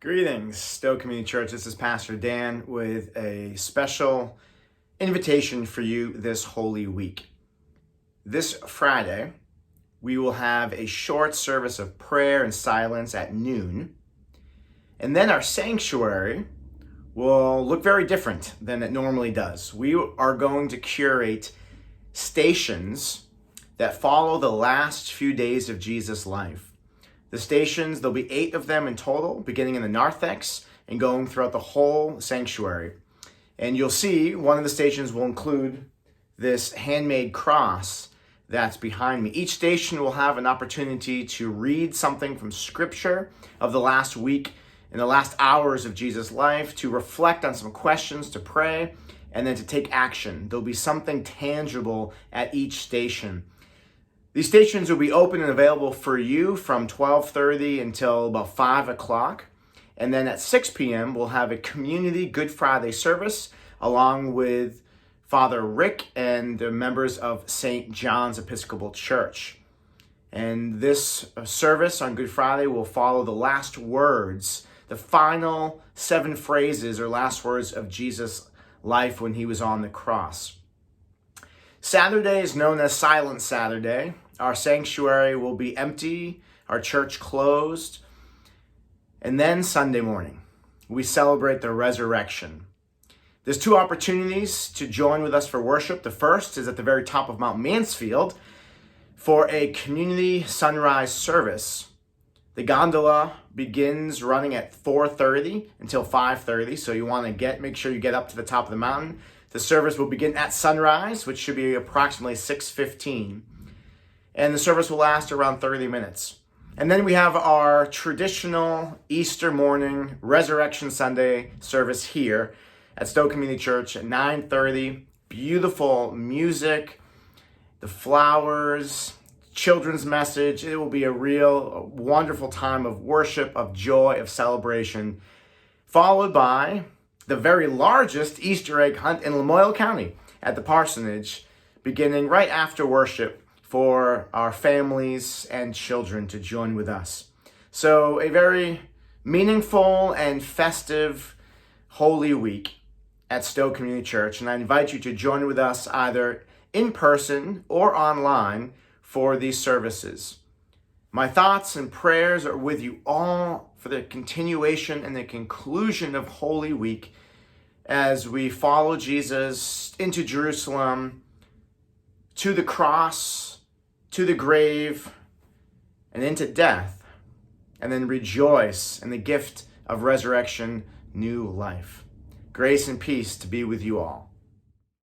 Greetings, Stowe Community Church. This is Pastor Dan with a special invitation for you this Holy Week. This Friday, we will have a short service of prayer and silence at noon. And then our sanctuary will look very different than it normally does. We are going to curate stations that follow the last few days of Jesus' life. The stations, there'll be 8 of them in total, beginning in the narthex and going throughout the whole sanctuary. And you'll see one of the stations will include this handmade cross that's behind me. Each station will have an opportunity to read something from Scripture of the last week and the last hours of Jesus' life, to reflect on some questions, to pray, and then to take action. There'll be something tangible at each station. These stations will be open and available for you from 12:30 until about 5 o'clock. And then at 6 p.m., we'll have a community Good Friday service along with Father Rick and the members of St. John's Episcopal Church. And this service on Good Friday will follow the last words, the final 7 phrases or last words of Jesus' life when he was on the cross. Saturday is known as Silent Saturday. Our sanctuary will be empty, our church closed. And then Sunday morning, we celebrate the resurrection. There's 2 opportunities to join with us for worship. The first is at the very top of Mount Mansfield for a community sunrise service. The gondola begins running at 4:30 until 5:30, so you want to make sure you get up to the top of the mountain. The service will begin at sunrise, which should be approximately 6:15. And the service will last around 30 minutes. And then we have our traditional Easter morning Resurrection Sunday service here at Stowe Community Church at 9:30. Beautiful music, the flowers, children's message. It will be a wonderful time of worship, of joy, of celebration, followed by the very largest Easter egg hunt in Lamoille County at the parsonage, beginning right after worship for our families and children to join with us. So a very meaningful and festive Holy Week at Stowe Community Church, and I invite you to join with us either in person or online for these services. My thoughts and prayers are with you all for the continuation and the conclusion of Holy Week as we follow Jesus into Jerusalem, to the cross, to the grave, and into death, and then rejoice in the gift of resurrection, new life. Grace and peace to be with you all.